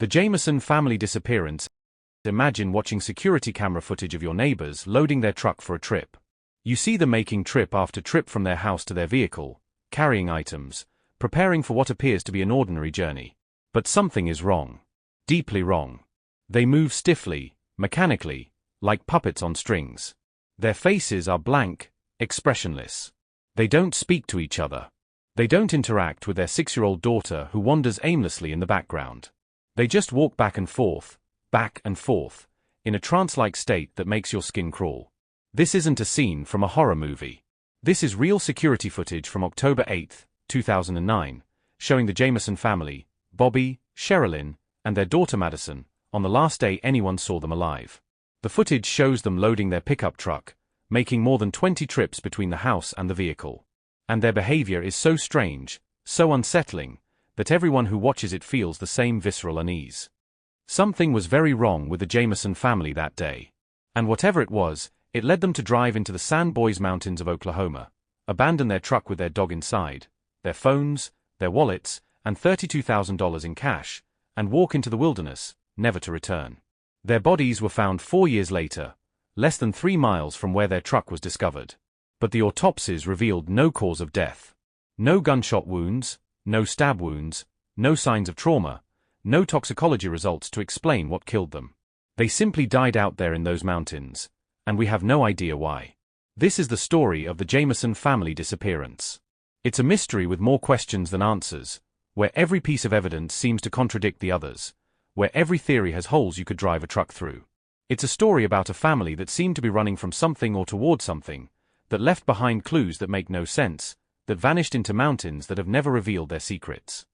The Jamison family disappearance. Imagine watching security camera footage of your neighbors loading their truck for a trip. You see them making trip after trip from their house to their vehicle, carrying items, preparing for what appears to be an ordinary journey. But something is wrong. Deeply wrong. They move stiffly, mechanically, like puppets on strings. Their faces are blank, expressionless. They don't speak to each other. They don't interact with their 6-year-old daughter who wanders aimlessly in the background. They just walk back and forth, in a trance-like state that makes your skin crawl. This isn't a scene from a horror movie. This is real security footage from October 8, 2009, showing the Jamison family, Bobby, Sherilyn, and their daughter Madison, on the last day anyone saw them alive. The footage shows them loading their pickup truck, making more than 20 trips between the house and the vehicle. And their behavior is so strange, so unsettling, that everyone who watches it feels the same visceral unease. Something was very wrong with the Jamison family that day. And whatever it was, it led them to drive into the Sand Boys Mountains of Oklahoma, abandon their truck with their dog inside, their phones, their wallets, and $32,000 in cash, and walk into the wilderness, never to return. Their bodies were found 4 years later, less than 3 miles from where their truck was discovered. But the autopsies revealed no cause of death. No gunshot wounds, no stab wounds, no signs of trauma, no toxicology results to explain what killed them. They simply died out there in those mountains, and we have no idea why. This is the story of the Jamison family disappearance. It's a mystery with more questions than answers, where every piece of evidence seems to contradict the others, where every theory has holes you could drive a truck through. It's a story about a family that seemed to be running from something or toward something, that left behind clues that make no sense, that vanished into mountains that have never revealed their secrets.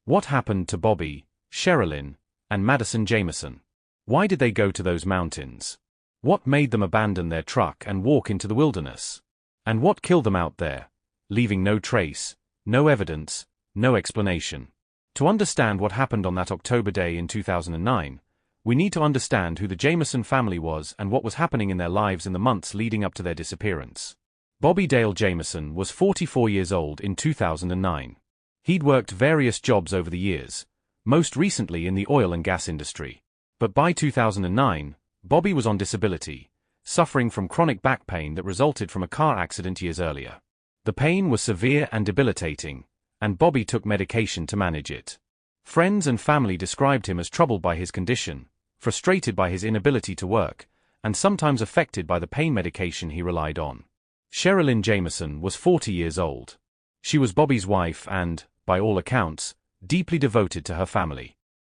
What happened to Bobby, Sherilyn, and Madison Jamison? Why did they go to those mountains? What made them abandon their truck and walk into the wilderness? And what killed them out there, leaving no trace, no evidence, no explanation? To understand what happened on that October day in 2009, we need to understand who the Jamison family was and what was happening in their lives in the months leading up to their disappearance. Bobby Dale Jamison was 44 years old in 2009. He'd worked various jobs over the years, most recently in the oil and gas industry. But by 2009, Bobby was on disability, suffering from chronic back pain that resulted from a car accident years earlier. The pain was severe and debilitating, and Bobby took medication to manage it. Friends and family described him as troubled by his condition, frustrated by his inability to work, and sometimes affected by the pain medication he relied on. Sherilyn Jamison was 40 years old. She was Bobby's wife and, by all accounts, deeply devoted to her family.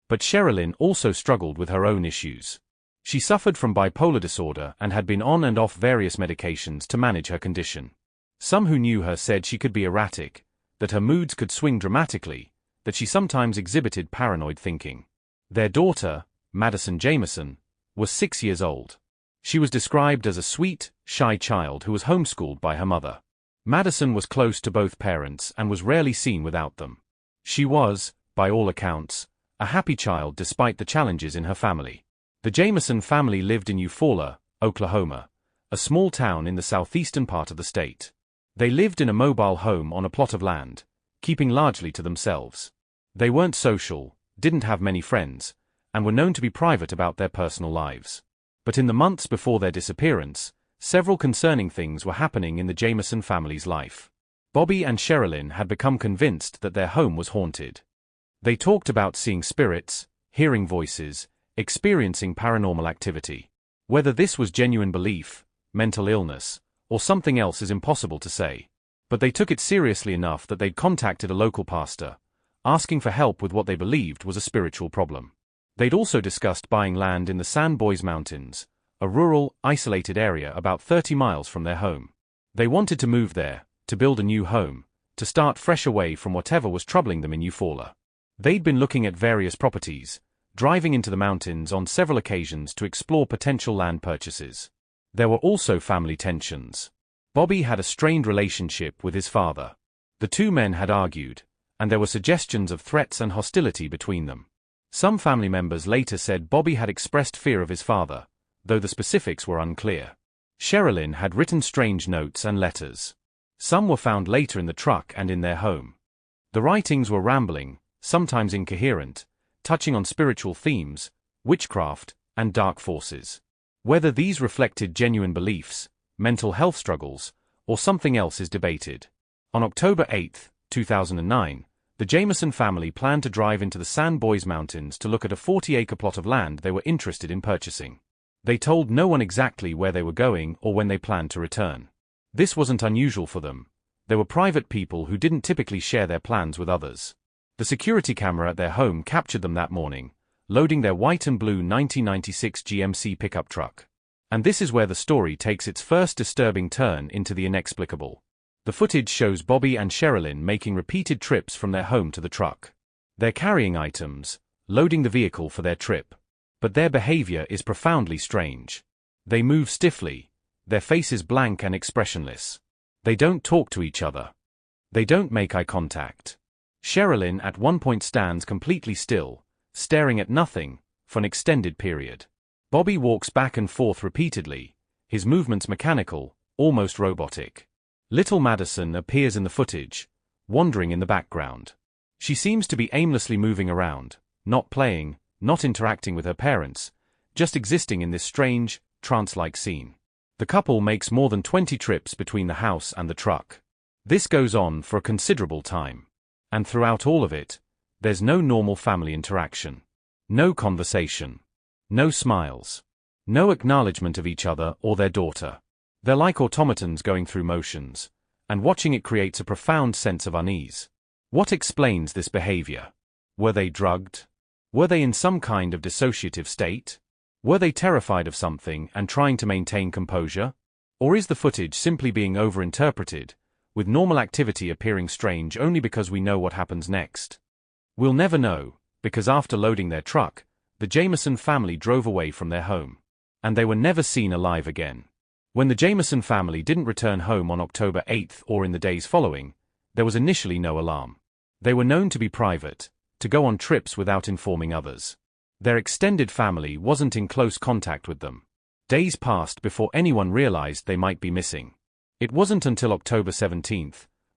But Sherilyn also struggled with her own issues. She suffered from bipolar disorder and had been on and off various medications to manage her condition. Some who knew her said she could be erratic, that her moods could swing dramatically, that she sometimes exhibited paranoid thinking. Their daughter, Madison Jamison, was 6 years old. She was described as a sweet, shy child who was homeschooled by her mother. Madison was close to both parents and was rarely seen without them. She was, by all accounts, a happy child despite the challenges in her family. The Jamison family lived in Eufaula, Oklahoma, a small town in the southeastern part of the state. They lived in a mobile home on a plot of land, keeping largely to themselves. They weren't social, didn't have many friends, and were known to be private about their personal lives. But in the months before their disappearance, several concerning things were happening in the Jamison family's life. Bobby and Sherilyn had become convinced that their home was haunted. They talked about seeing spirits, hearing voices, experiencing paranormal activity. Whether this was genuine belief, mental illness, or something else is impossible to say. But they took it seriously enough that they'd contacted a local pastor, asking for help with what they believed was a spiritual problem. They'd also discussed buying land in the Sand Boys Mountains, a rural, isolated area about 30 miles from their home. They wanted to move there, to build a new home, to start fresh away from whatever was troubling them in Eufaula. They'd been looking at various properties, driving into the mountains on several occasions to explore potential land purchases. There were also family tensions. Bobby had a strained relationship with his father. The two men had argued, and there were suggestions of threats and hostility between them. Some family members later said Bobby had expressed fear of his father, though the specifics were unclear. Sherilyn had written strange notes and letters. Some were found later in the truck and in their home. The writings were rambling, sometimes incoherent, touching on spiritual themes, witchcraft, and dark forces. Whether these reflected genuine beliefs, mental health struggles, or something else is debated. On October 8, 2009, the Jamison family planned to drive into the San Bois Mountains to look at a 40-acre plot of land they were interested in purchasing. They told no one exactly where they were going or when they planned to return. This wasn't unusual for them. They were private people who didn't typically share their plans with others. The security camera at their home captured them that morning, loading their white and blue 1996 GMC pickup truck. And this is where the story takes its first disturbing turn into the inexplicable. The footage shows Bobby and Sherilyn making repeated trips from their home to the truck. They're carrying items, loading the vehicle for their trip. But their behavior is profoundly strange. They move stiffly, their faces blank and expressionless. They don't talk to each other. They don't make eye contact. Sherilyn at one point stands completely still, staring at nothing, for an extended period. Bobby walks back and forth repeatedly, his movements mechanical, almost robotic. Little Madison appears in the footage, wandering in the background. She seems to be aimlessly moving around, not playing, not interacting with her parents, just existing in this strange, trance-like scene. The couple makes more than 20 trips between the house and the truck. This goes on for a considerable time. And throughout all of it, there's no normal family interaction. No conversation. No smiles. No acknowledgement of each other or their daughter. They're like automatons going through motions, and watching it creates a profound sense of unease. What explains this behavior? Were they drugged? Were they in some kind of dissociative state? Were they terrified of something and trying to maintain composure? Or is the footage simply being overinterpreted, with normal activity appearing strange only because we know what happens next? We'll never know, because after loading their truck, the Jamison family drove away from their home. And they were never seen alive again. When the Jamison family didn't return home on October 8 or in the days following, there was initially no alarm. They were known to be private, to go on trips without informing others. Their extended family wasn't in close contact with them. Days passed before anyone realized they might be missing. It wasn't until October 17,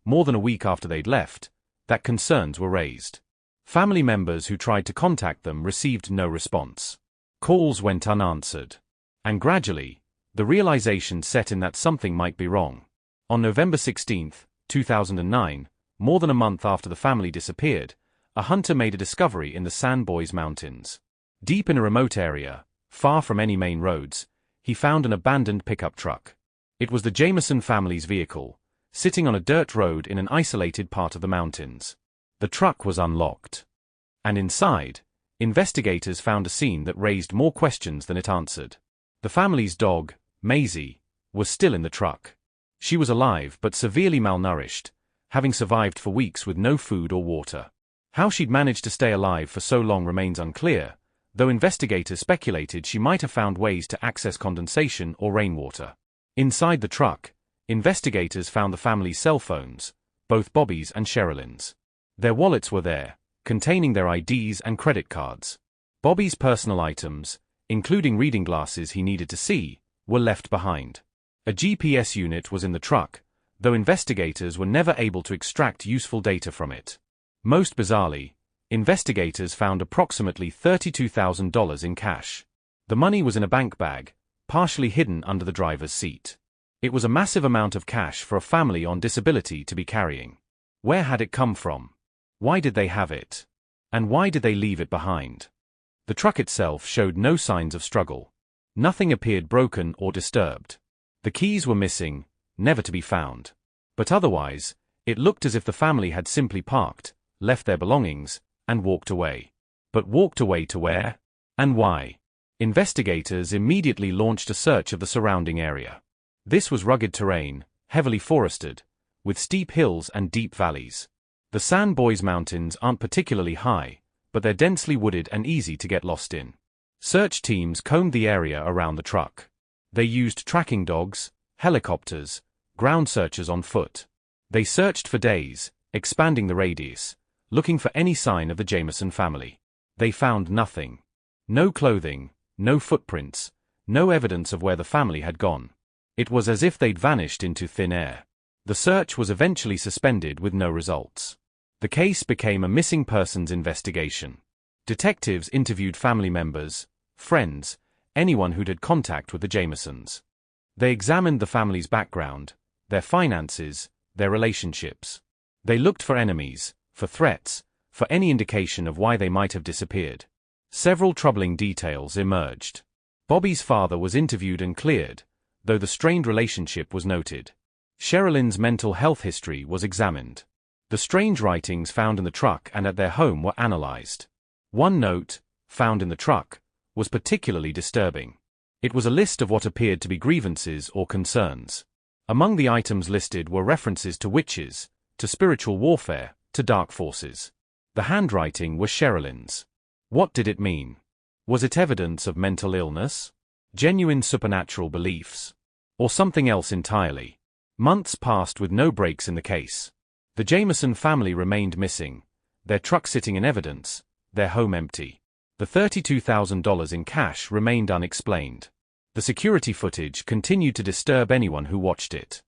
more than a week after they'd left, that concerns were raised. Family members who tried to contact them received no response. Calls went unanswered. And gradually, the realization set in that something might be wrong. On November 16, 2009, more than a month after the family disappeared, a hunter made a discovery in the San Bois Mountains. Deep in a remote area, far from any main roads, he found an abandoned pickup truck. It was the Jamison family's vehicle, sitting on a dirt road in an isolated part of the mountains. The truck was unlocked. And inside, investigators found a scene that raised more questions than it answered. The family's dog, Maisie, was still in the truck. She was alive but severely malnourished, having survived for weeks with no food or water. How she'd managed to stay alive for so long remains unclear, though investigators speculated she might have found ways to access condensation or rainwater. Inside the truck, investigators found the family's cell phones, both Bobby's and Sherilyn's. Their wallets were there, containing their IDs and credit cards. Bobby's personal items, including reading glasses he needed to see, were left behind. A GPS unit was in the truck, though investigators were never able to extract useful data from it. Most bizarrely, investigators found approximately $32,000 in cash. The money was in a bank bag, partially hidden under the driver's seat. It was a massive amount of cash for a family on disability to be carrying. Where had it come from? Why did they have it? And why did they leave it behind? The truck itself showed no signs of struggle. Nothing appeared broken or disturbed. The keys were missing, never to be found. But otherwise, it looked as if the family had simply parked, left their belongings, and walked away. But walked away to where? And why? Investigators immediately launched a search of the surrounding area. This was rugged terrain, heavily forested, with steep hills and deep valleys. The San Bois Mountains aren't particularly high, but they're densely wooded and easy to get lost in. Search teams combed the area around the truck. They used tracking dogs, helicopters, ground searchers on foot. They searched for days, expanding the radius, looking for any sign of the Jamison family. They found nothing. No clothing, no footprints, no evidence of where the family had gone. It was as if they'd vanished into thin air. The search was eventually suspended with no results. The case became a missing persons investigation. Detectives interviewed family members, friends, anyone who'd had contact with the Jamisons. They examined the family's background, their finances, their relationships. They looked for enemies, for threats, for any indication of why they might have disappeared. Several troubling details emerged. Bobby's father was interviewed and cleared, though the strained relationship was noted. Sherilyn's mental health history was examined. The strange writings found in the truck and at their home were analyzed. One note, found in the truck, was particularly disturbing. It was a list of what appeared to be grievances or concerns. Among the items listed were references to witches, to spiritual warfare, to dark forces. The handwriting was Sherilyn's. What did it mean? Was it evidence of mental illness? Genuine supernatural beliefs? Or something else entirely? Months passed with no breaks in the case. The Jamison family remained missing, their truck sitting in evidence, their home empty. The $32,000 in cash remained unexplained. The security footage continued to disturb anyone who watched it.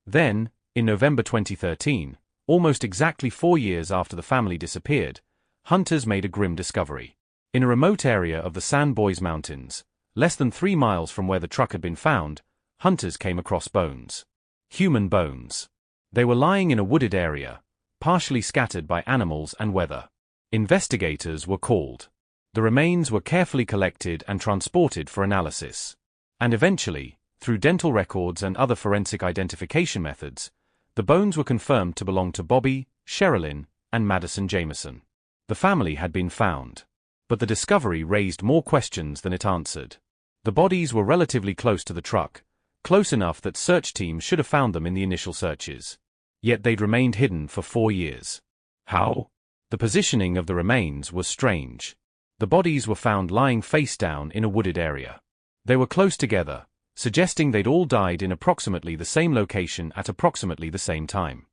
Then, in November 2013, almost exactly 4 years after the family disappeared, hunters made a grim discovery. In a remote area of the San Bois Mountains, less than 3 miles from where the truck had been found, hunters came across bones. Human bones. They were lying in a wooded area, partially scattered by animals and weather. Investigators were called. The remains were carefully collected and transported for analysis. And eventually, through dental records and other forensic identification methods, the bones were confirmed to belong to Bobby, Sherilyn, and Madison Jamison. The family had been found. But the discovery raised more questions than it answered. The bodies were relatively close to the truck, close enough that search teams should have found them in the initial searches. Yet they'd remained hidden for 4 years. How? The positioning of the remains was strange. The bodies were found lying face down in a wooded area. They were close together, suggesting they'd all died in approximately the same location at approximately the same time.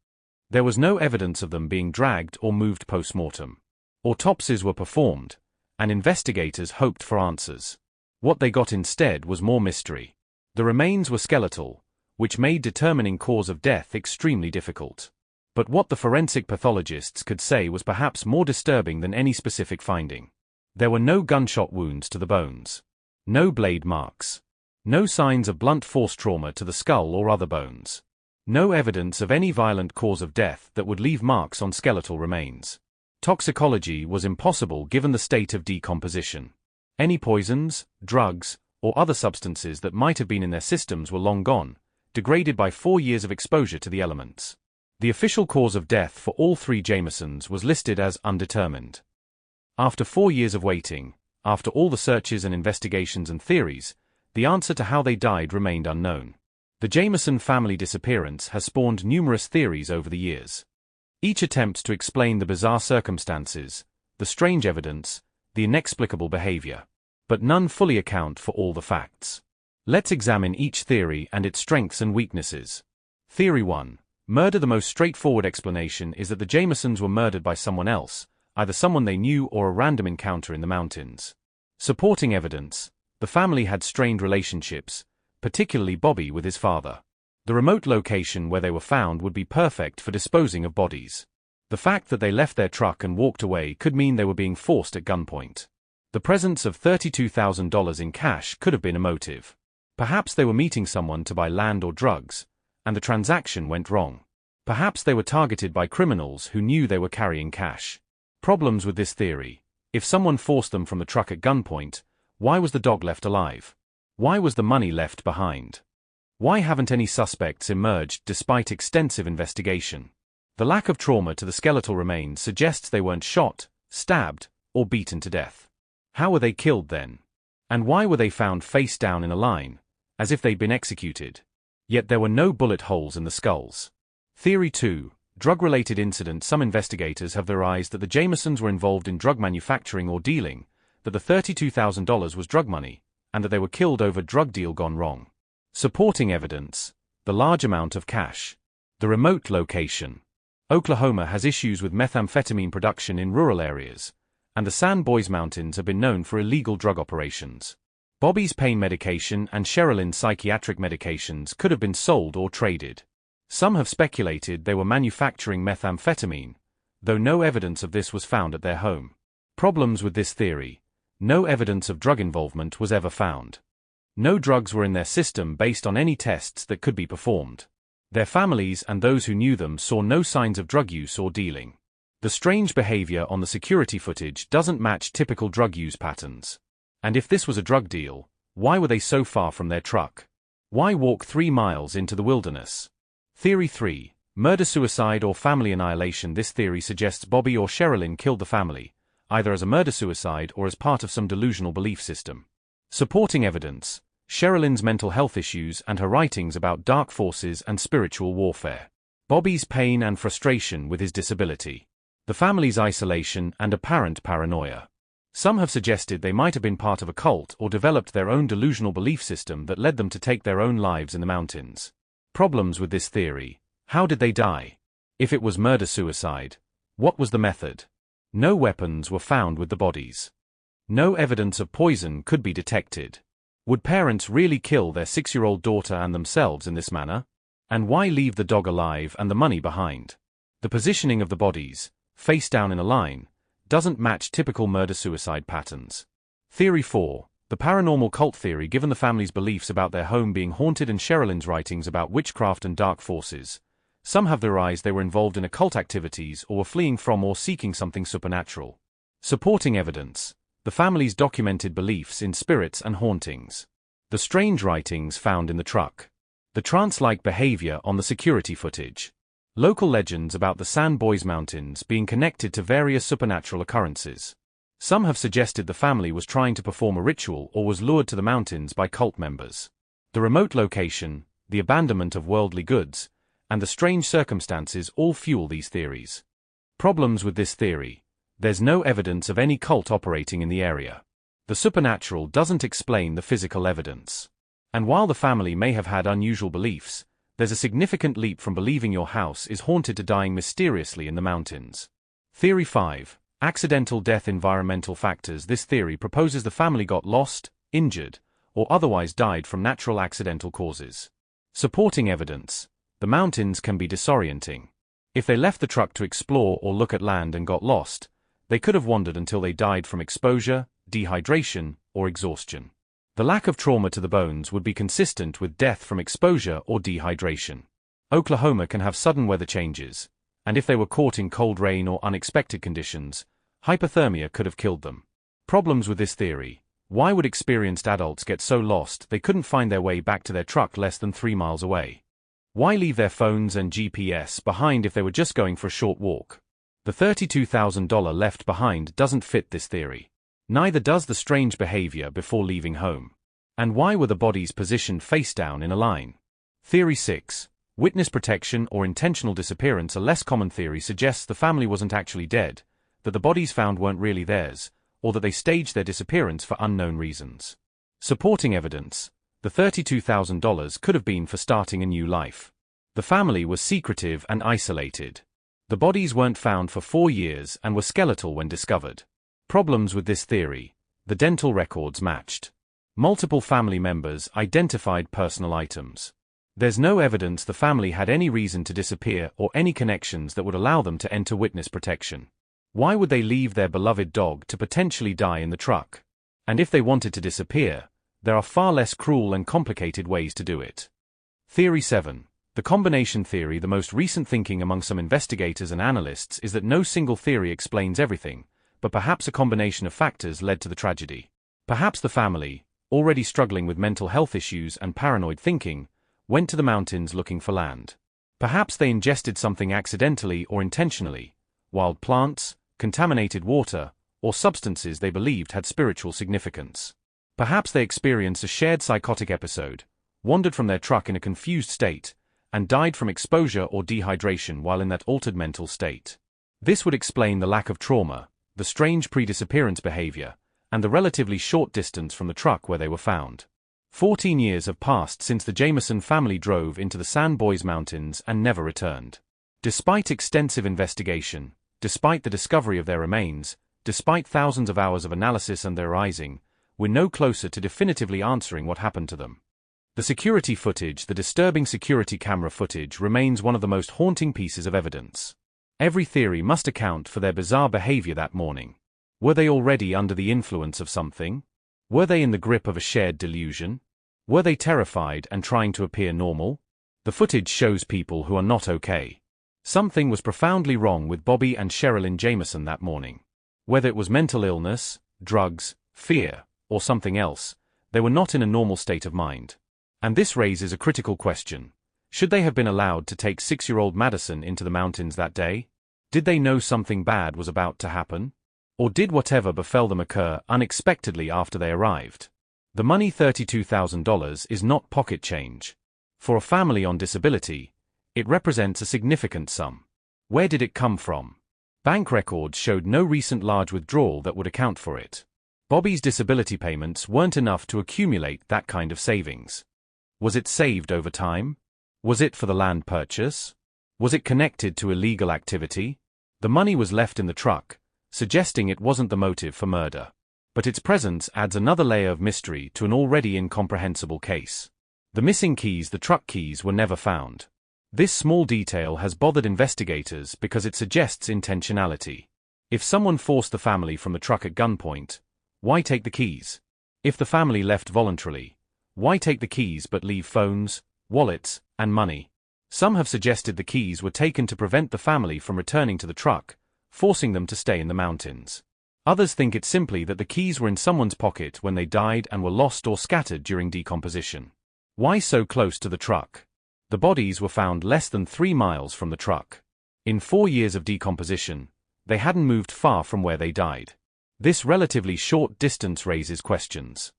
There was no evidence of them being dragged or moved post-mortem. Autopsies were performed, and investigators hoped for answers. What they got instead was more mystery. The remains were skeletal, which made determining cause of death extremely difficult. But what the forensic pathologists could say was perhaps more disturbing than any specific finding. There were no gunshot wounds to the bones. No blade marks. No signs of blunt force trauma to the skull or other bones. No evidence of any violent cause of death that would leave marks on skeletal remains. Toxicology was impossible given the state of decomposition. Any poisons, drugs, or other substances that might have been in their systems were long gone, degraded by 4 years of exposure to the elements. The official cause of death for all 3 Jamisons was listed as undetermined. After 4 years of waiting, after all the searches and investigations and theories, the answer to how they died remained unknown. The Jamison family disappearance has spawned numerous theories over the years. Each attempts to explain the bizarre circumstances, the strange evidence, the inexplicable behavior. But none fully account for all the facts. Let's examine each theory and its strengths and weaknesses. Theory 1. Murder. The most straightforward explanation is that the Jamisons were murdered by someone else, either someone they knew or a random encounter in the mountains. Supporting evidence. The family had strained relationships, particularly Bobby with his father. The remote location where they were found would be perfect for disposing of bodies. The fact that they left their truck and walked away could mean they were being forced at gunpoint. The presence of $32,000 in cash could have been a motive. Perhaps they were meeting someone to buy land or drugs, and the transaction went wrong. Perhaps they were targeted by criminals who knew they were carrying cash. Problems with this theory. If someone forced them from the truck at gunpoint, why was the dog left alive? Why was the money left behind? Why haven't any suspects emerged despite extensive investigation? The lack of trauma to the skeletal remains suggests they weren't shot, stabbed, or beaten to death. How were they killed then? And why were they found face down in a line, as if they'd been executed? Yet there were no bullet holes in the skulls. Theory 2. Drug-related incident. Some investigators have theorized that the Jamisons were involved in drug manufacturing or dealing, that the $32,000 was drug money, and that they were killed over drug deal gone wrong. Supporting evidence. The large amount of cash. The remote location. Oklahoma has issues with methamphetamine production in rural areas, and the San Bois Mountains have been known for illegal drug operations. Bobby's pain medication and Sherilyn's psychiatric medications could have been sold or traded. Some have speculated they were manufacturing methamphetamine, though no evidence of this was found at their home. Problems with this theory. No evidence of drug involvement was ever found. No drugs were in their system based on any tests that could be performed. Their families and those who knew them saw no signs of drug use or dealing. The strange behavior on the security footage doesn't match typical drug use patterns. And if this was a drug deal, why were they so far from their truck? Why walk 3 miles into the wilderness? Theory 3. Murder-suicide or family annihilation. This theory suggests Bobby or Sherilyn killed the family, either as a murder-suicide or as part of some delusional belief system. Supporting evidence. Sherilyn's mental health issues and her writings about dark forces and spiritual warfare. Bobby's pain and frustration with his disability. The family's isolation and apparent paranoia. Some have suggested they might have been part of a cult or developed their own delusional belief system that led them to take their own lives in the mountains. Problems with this theory. How did they die? If it was murder-suicide, what was the method? No weapons were found with the bodies. No evidence of poison could be detected. Would parents really kill their 6-year-old daughter and themselves in this manner? And why leave the dog alive and the money behind? The positioning of the bodies, face down in a line, doesn't match typical murder-suicide patterns. Theory 4. The paranormal cult theory. Given the family's beliefs about their home being haunted and Sherilyn's writings about witchcraft and dark forces, some have theorized they were involved in occult activities or were fleeing from or seeking something supernatural. Supporting evidence. The family's documented beliefs in spirits and hauntings. The strange writings found in the truck. The trance-like behavior on the security footage. Local legends about the San Boys Mountains being connected to various supernatural occurrences. Some have suggested the family was trying to perform a ritual or was lured to the mountains by cult members. The remote location, the abandonment of worldly goods, and the strange circumstances all fuel these theories. Problems with this theory. There's no evidence of any cult operating in the area. The supernatural doesn't explain the physical evidence. And while the family may have had unusual beliefs, there's a significant leap from believing your house is haunted to dying mysteriously in the mountains. Theory 5. Accidental death. Environmental factors. This theory proposes the family got lost, injured, or otherwise died from natural accidental causes. Supporting evidence. The mountains can be disorienting. If they left the truck to explore or look at land and got lost, they could have wandered until they died from exposure, dehydration, or exhaustion. The lack of trauma to the bones would be consistent with death from exposure or dehydration. Oklahoma can have sudden weather changes, and if they were caught in cold rain or unexpected conditions, hypothermia could have killed them. Problems with this theory. Why would experienced adults get so lost they couldn't find their way back to their truck less than 3 miles away? Why leave their phones and GPS behind if they were just going for a short walk? The $32,000 left behind doesn't fit this theory. Neither does the strange behavior before leaving home. And why were the bodies positioned face down in a line? Theory 6. Witness protection or intentional disappearance. A less common theory suggests the family wasn't actually dead, that the bodies found weren't really theirs, or that they staged their disappearance for unknown reasons. Supporting evidence. The $32,000 could have been for starting a new life. The family was secretive and isolated. The bodies weren't found for 4 years and were skeletal when discovered. Problems with this theory. The dental records matched. Multiple family members identified personal items. There's no evidence the family had any reason to disappear or any connections that would allow them to enter witness protection. Why would they leave their beloved dog to potentially die in the truck? And if they wanted to disappear, there are far less cruel and complicated ways to do it. Theory 7. The combination theory. The most recent thinking among some investigators and analysts is that no single theory explains everything, but perhaps a combination of factors led to the tragedy. Perhaps the family, already struggling with mental health issues and paranoid thinking, went to the mountains looking for land. Perhaps they ingested something accidentally or intentionally, wild plants, contaminated water, or substances they believed had spiritual significance. Perhaps they experienced a shared psychotic episode, wandered from their truck in a confused state, and died from exposure or dehydration while in that altered mental state. This would explain the lack of trauma, the strange pre-disappearance behavior, and the relatively short distance from the truck where they were found. 14 years have passed since the Jamison family drove into the San Boys Mountains and never returned. Despite extensive investigation, despite the discovery of their remains, despite thousands of hours of analysis and theorizing, we're no closer to definitively answering what happened to them. The security footage, the disturbing security camera footage, remains one of the most haunting pieces of evidence. Every theory must account for their bizarre behavior that morning. Were they already under the influence of something? Were they in the grip of a shared delusion? Were they terrified and trying to appear normal? The footage shows people who are not okay. Something was profoundly wrong with Bobby and Sherilyn Jamison that morning. Whether it was mental illness, drugs, fear, or something else, they were not in a normal state of mind. And this raises a critical question. Should they have been allowed to take 6-year-old Madison into the mountains that day? Did they know something bad was about to happen? Or did whatever befell them occur unexpectedly after they arrived? The money, $32,000, is not pocket change. For a family on disability, it represents a significant sum. Where did it come from? Bank records showed no recent large withdrawal that would account for it. Bobby's disability payments weren't enough to accumulate that kind of savings. Was it saved over time? Was it for the land purchase? Was it connected to illegal activity? The money was left in the truck, suggesting it wasn't the motive for murder. But its presence adds another layer of mystery to an already incomprehensible case. The missing keys, the truck keys, were never found. This small detail has bothered investigators because it suggests intentionality. If someone forced the family from the truck at gunpoint, why take the keys? If the family left voluntarily, why take the keys but leave phones, wallets, and money? Some have suggested the keys were taken to prevent the family from returning to the truck, forcing them to stay in the mountains. Others think it's simply that the keys were in someone's pocket when they died and were lost or scattered during decomposition. Why so close to the truck? The bodies were found less than 3 miles from the truck. In 4 years of decomposition, they hadn't moved far from where they died. This relatively short distance raises questions.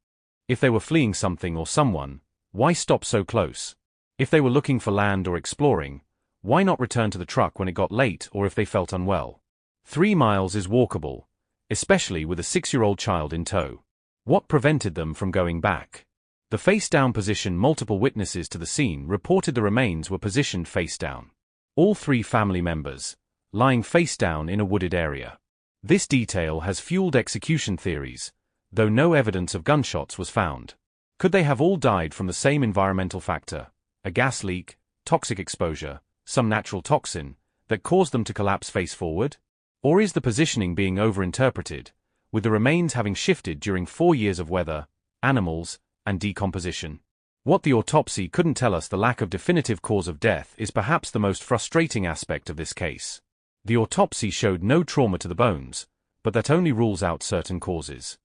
If they were fleeing something or someone, why stop so close? If they were looking for land or exploring, why not return to the truck when it got late or if they felt unwell? 3 miles is walkable, especially with a 6-year-old child in tow. What prevented them from going back? The face-down position. Multiple witnesses to the scene reported the remains were positioned face-down. All 3 family members, lying face-down in a wooded area. This detail has fueled execution theories, though no evidence of gunshots was found. Could they have all died from the same environmental factor, a gas leak, toxic exposure, some natural toxin, that caused them to collapse face-forward? Or is the positioning being overinterpreted, with the remains having shifted during 4 years of weather, animals, and decomposition? What the autopsy couldn't tell us, the lack of definitive cause of death, is perhaps the most frustrating aspect of this case. The autopsy showed no trauma to the bones, but that only rules out certain causes.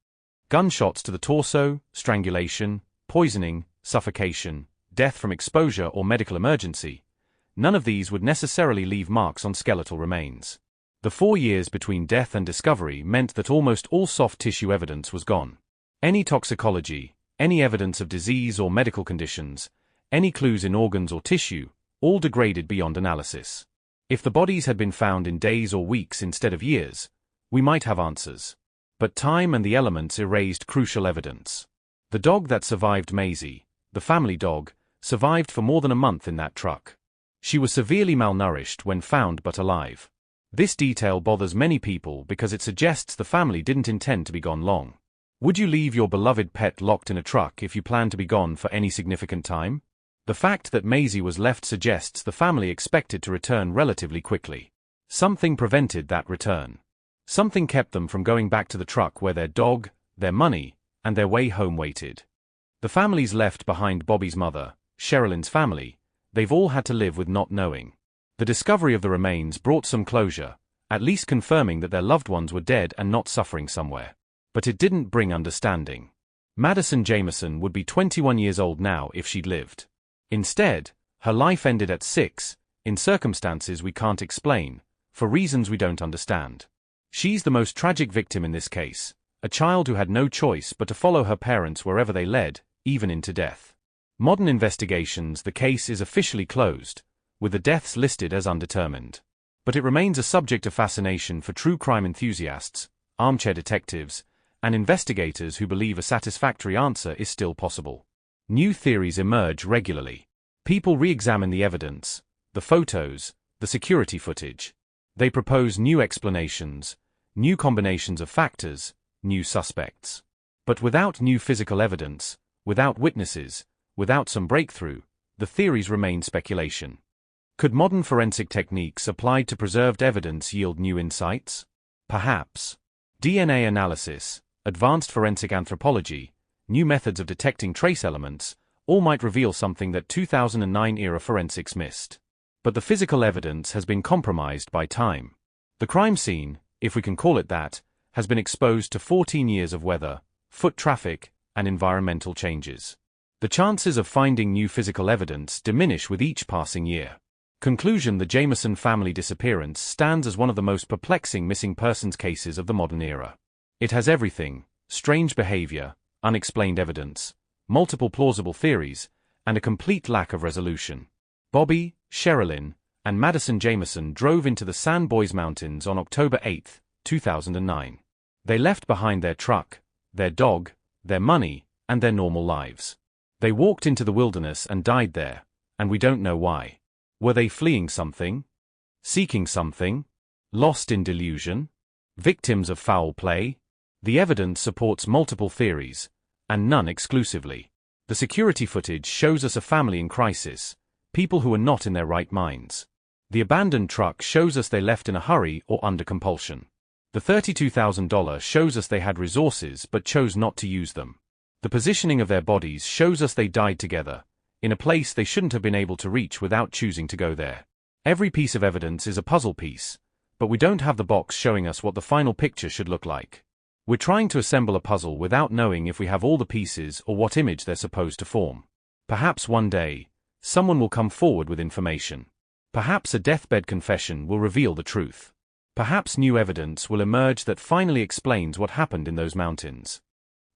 Gunshots to the torso, strangulation, poisoning, suffocation, death from exposure or medical emergency. None of these would necessarily leave marks on skeletal remains. The 4 years between death and discovery meant that almost all soft tissue evidence was gone. Any toxicology, any evidence of disease or medical conditions, any clues in organs or tissue, all degraded beyond analysis. If the bodies had been found in days or weeks instead of years, we might have answers. But time and the elements erased crucial evidence. The dog that survived, Maisie, the family dog, survived for more than a month in that truck. She was severely malnourished when found but alive. This detail bothers many people because it suggests the family didn't intend to be gone long. Would you leave your beloved pet locked in a truck if you plan to be gone for any significant time? The fact that Maisie was left suggests the family expected to return relatively quickly. Something prevented that return. Something kept them from going back to the truck where their dog, their money, and their way home waited. The families left behind, Bobby's mother, Sherilyn's family, they've all had to live with not knowing. The discovery of the remains brought some closure, at least confirming that their loved ones were dead and not suffering somewhere. But it didn't bring understanding. Madison Jamison would be 21 years old now if she'd lived. Instead, her life ended at 6, in circumstances we can't explain, for reasons we don't understand. She's the most tragic victim in this case, a child who had no choice but to follow her parents wherever they led, even into death. Modern investigations, the case is officially closed, with the deaths listed as undetermined. But it remains a subject of fascination for true crime enthusiasts, armchair detectives, and investigators who believe a satisfactory answer is still possible. New theories emerge regularly. People re-examine the evidence, the photos, the security footage. They propose new explanations, new combinations of factors, new suspects. But without new physical evidence, without witnesses, without some breakthrough, the theories remain speculation. Could modern forensic techniques applied to preserved evidence yield new insights? Perhaps. DNA analysis, advanced forensic anthropology, new methods of detecting trace elements, all might reveal something that 2009-era forensics missed. But the physical evidence has been compromised by time. The crime scene, if we can call it that, has been exposed to 14 years of weather, foot traffic, and environmental changes. The chances of finding new physical evidence diminish with each passing year. Conclusion: the Jamison family disappearance stands as one of the most perplexing missing persons cases of the modern era. It has everything: strange behavior, unexplained evidence, multiple plausible theories, and a complete lack of resolution. Bobby, Sherilyn, and Madison Jamison drove into the San Bois Mountains on October 8, 2009. They left behind their truck, their dog, their money, and their normal lives. They walked into the wilderness and died there, and we don't know why. Were they fleeing something? Seeking something? Lost in delusion? Victims of foul play? The evidence supports multiple theories, and none exclusively. The security footage shows us a family in crisis, people who are not in their right minds. The abandoned truck shows us they left in a hurry or under compulsion. The $32,000 shows us they had resources but chose not to use them. The positioning of their bodies shows us they died together, in a place they shouldn't have been able to reach without choosing to go there. Every piece of evidence is a puzzle piece, but we don't have the box showing us what the final picture should look like. We're trying to assemble a puzzle without knowing if we have all the pieces or what image they're supposed to form. Perhaps one day, someone will come forward with information. Perhaps a deathbed confession will reveal the truth. Perhaps new evidence will emerge that finally explains what happened in those mountains.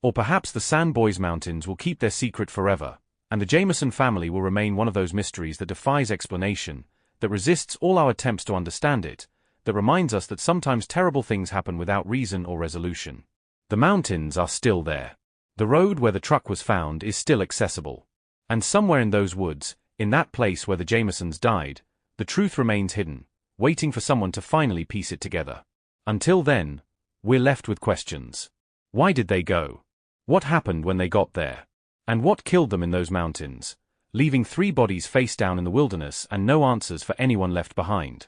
Or perhaps the San Bois Mountains will keep their secret forever, and the Jamison family will remain one of those mysteries that defies explanation, that resists all our attempts to understand it, that reminds us that sometimes terrible things happen without reason or resolution. The mountains are still there. The road where the truck was found is still accessible. And somewhere in those woods, in that place where the Jamisons died, the truth remains hidden, waiting for someone to finally piece it together. Until then, we're left with questions. Why did they go? What happened when they got there? And what killed them in those mountains, leaving 3 bodies face down in the wilderness and no answers for anyone left behind?